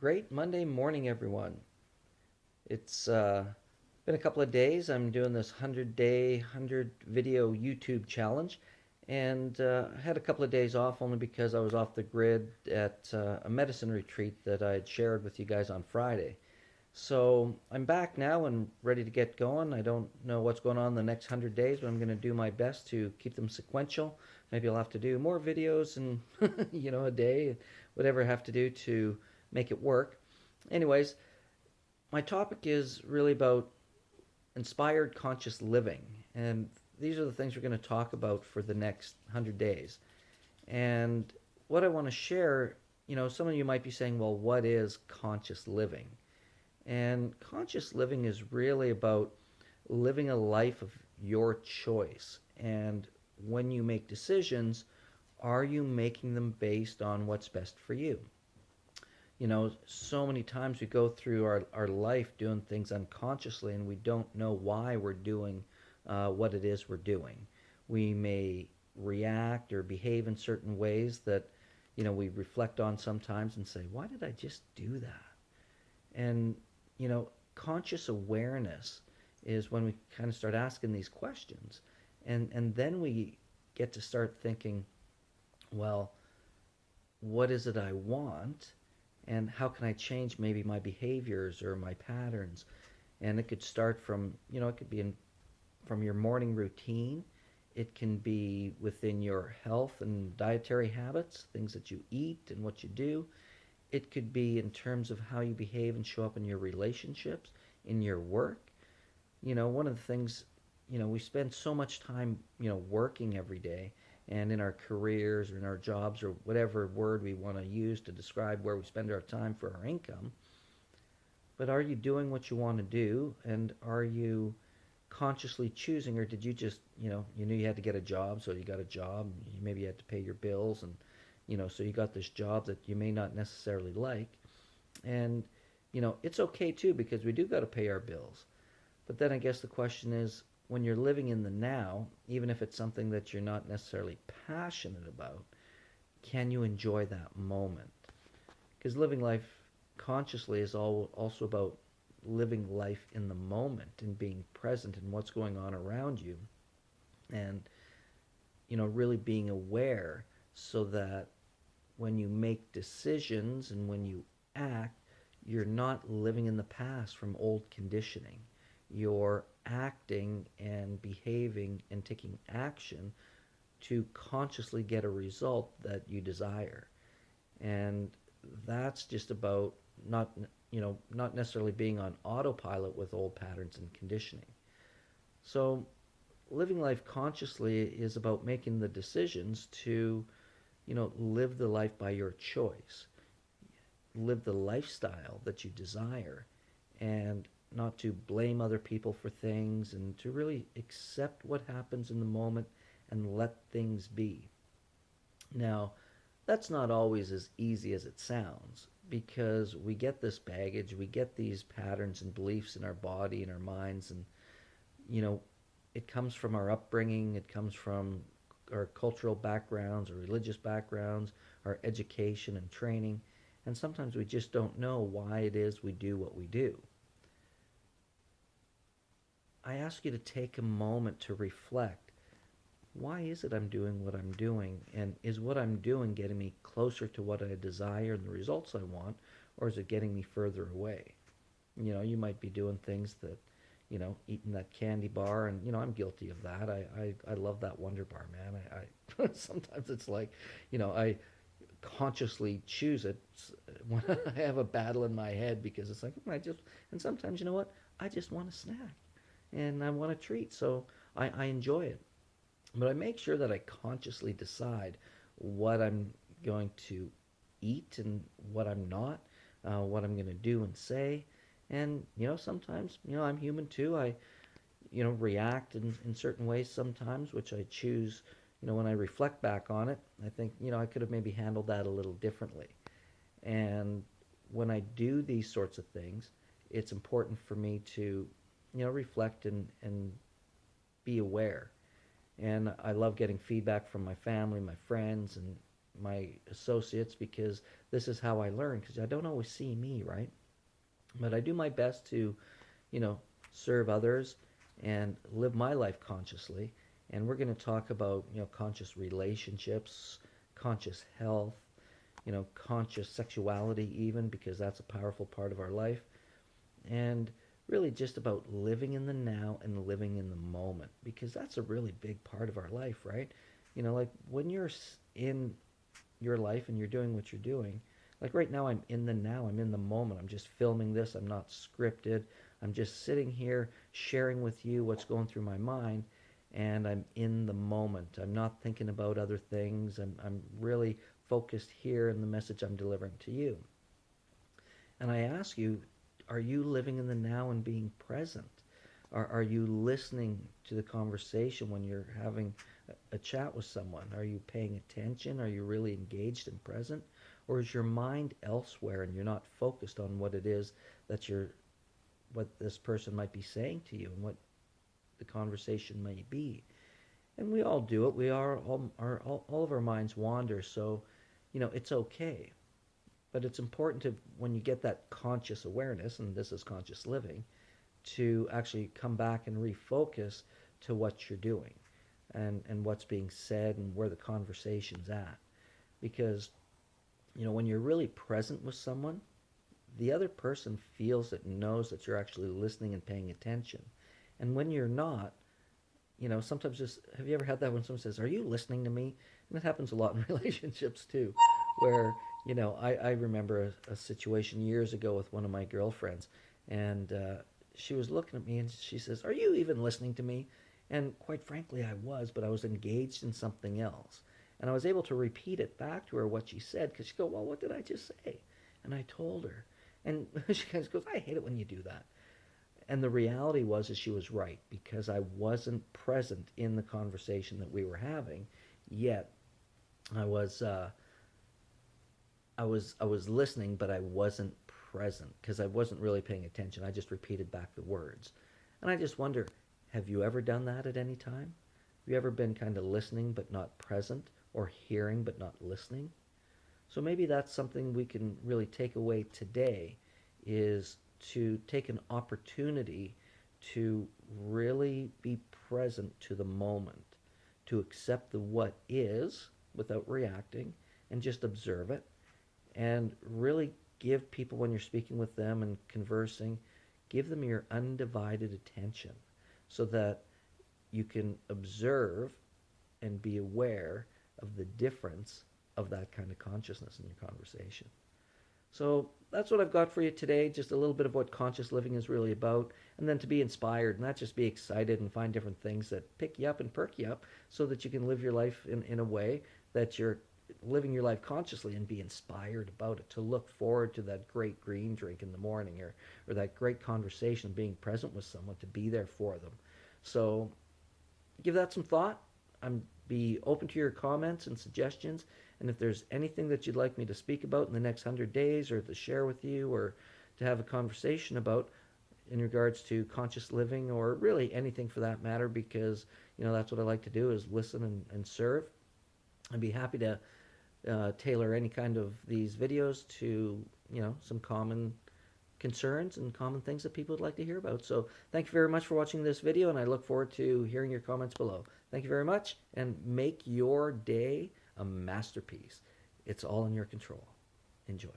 Great Monday morning, everyone. It's been a couple of days. I'm doing this 100-day, 100 video YouTube challenge, and I had a couple of days off only because I was off the grid at a medicine retreat that I had shared with you guys on Friday. So I'm back now and ready to get going. I don't know what's going on the next 100 days, but I'm going to do my best to keep them sequential. Maybe I'll have to do more videos and, a day, whatever I have to do to make it work. Anyways, my topic is really about inspired conscious living. And these are the things we're going to talk about for the next 100 days. And what I want to share, some of you might be saying, well, what is conscious living? And conscious living is really about living a life of your choice. And when you make decisions, are you making them based on what's best for you? So many times we go through our life doing things unconsciously and we don't know why we're doing what it is we're doing. We may react or behave in certain ways that, we reflect on sometimes and say, why did I just do that? And, conscious awareness is when we kind of start asking these questions. And then we get to start thinking, well, what is it I want? And how can I change maybe my behaviors or my patterns? And it could start from, it could be from your morning routine. It can be within your health and dietary habits, things that you eat and what you do. It could be in terms of how you behave and show up in your relationships, in your work. One of the things, we spend so much time, working every day and in our careers or in our jobs or whatever word we want to use to describe where we spend our time for our income. But are you doing what you want to do? And are you consciously choosing, or did you just, you knew you had to get a job, so you got a job. Maybe you had to pay your bills, and so you got this job that you may not necessarily like. And it's okay too, because we do got to pay our bills. But then I guess the question is, when you're living in the now, even if it's something that you're not necessarily passionate about, can you enjoy that moment? Because living life consciously is also about living life in the moment and being present in what's going on around you, and really being aware, so that when you make decisions and when you act, you're not living in the past from old conditioning. You're acting and behaving and taking action to consciously get a result that you desire. And that's just about not necessarily being on autopilot with old patterns and conditioning. So living life consciously is about making the decisions to, live the life by your choice. Live the lifestyle that you desire, and not to blame other people for things, and to really accept what happens in the moment and let things be. Now, that's not always as easy as it sounds, because we get this baggage, we get these patterns and beliefs in our body and our minds, and you know, it comes from our upbringing, it comes from our cultural backgrounds, our religious backgrounds, our education and training, and sometimes we just don't know why it is we do what we do. I ask you to take a moment to reflect. Why is it I'm doing what I'm doing? And is what I'm doing getting me closer to what I desire and the results I want, or is it getting me further away? You might be doing things that, eating that candy bar, and, I'm guilty of that. I love that Wonder Bar, man. I sometimes it's like, I consciously choose it when I have a battle in my head, because it's like, and sometimes, you know what? I just want a snack and I want a treat. So I enjoy it. But I make sure that I consciously decide what I'm going to eat and what I'm not, what I'm going to do and say. And, sometimes, I'm human too. I, react in certain ways sometimes, which I choose, when I reflect back on it, I think, I could have maybe handled that a little differently. And when I do these sorts of things, it's important for me to, reflect and be aware. And I love getting feedback from my family, my friends, and my associates, because this is how I learn, because I don't always see me, right? But I do my best to, you know, serve others and live my life consciously. And we're going to talk about, you know, conscious relationships, conscious health, you know, conscious sexuality even, because that's a powerful part of our life. And really just about living in the now and living in the moment, because that's a really big part of our life, right? You know, like when you're in your life and you're doing what you're doing, like right now I'm in the now, I'm in the moment, I'm just filming this, I'm not scripted, I'm just sitting here sharing with you what's going through my mind, and I'm in the moment. I'm not thinking about other things. I'm really focused here in the message I'm delivering to you. And I ask you, are you living in the now and being present? Are you listening to the conversation when you're having a chat with someone? Are you paying attention? Are you really engaged and present? Or is your mind elsewhere and you're not focused on what it is that what this person might be saying to you and what the conversation may be? And we all do it. We are all of our minds wander, so you know it's okay. But it's important to, when you get that conscious awareness, and this is conscious living, to actually come back and refocus to what you're doing and what's being said and where the conversation's at. Because, you know, when you're really present with someone, the other person feels it and knows that you're actually listening and paying attention. And when you're not, you know, sometimes just, have you ever had that when someone says, "Are you listening to me?" And it happens a lot in relationships too, where, you know, I remember a situation years ago with one of my girlfriends, and she was looking at me and she says, "Are you even listening to me?" And quite frankly, I was, but I was engaged in something else. And I was able to repeat it back to her what she said, because she go, "Well, what did I just say?" And I told her. And she kind of goes, "I hate it when you do that." And the reality was is she was right, because I wasn't present in the conversation that we were having, yet I was I was listening, but I wasn't present because I wasn't really paying attention. I just repeated back the words. And I just wonder, have you ever done that at any time? Have you ever been kind of listening but not present, or hearing but not listening? So maybe that's something we can really take away today, is to take an opportunity to really be present to the moment, to accept the what is without reacting and just observe it, and really give people, when you're speaking with them and conversing, give them your undivided attention so that you can observe and be aware of the difference of that kind of consciousness in your conversation. So that's what I've got for you today, just a little bit of what conscious living is really about, and then to be inspired, not just be excited and find different things that pick you up and perk you up so that you can live your life in a way that you're living your life consciously and be inspired about it, to look forward to that great green drink in the morning, or that great conversation, being present with someone, to be there for them. So give that some thought. I'm be open to your comments and suggestions, and if there's anything that you'd like me to speak about in the next 100 days, or to share with you, or to have a conversation about in regards to conscious living, or really anything for that matter, because you know that's what I like to do, is listen and serve. I'd be happy to tailor any kind of these videos to, you know, some common concerns and common things that people would like to hear about. So thank you very much for watching this video, and I look forward to hearing your comments below. Thank you very much, and make your day a masterpiece. It's all in your control. Enjoy.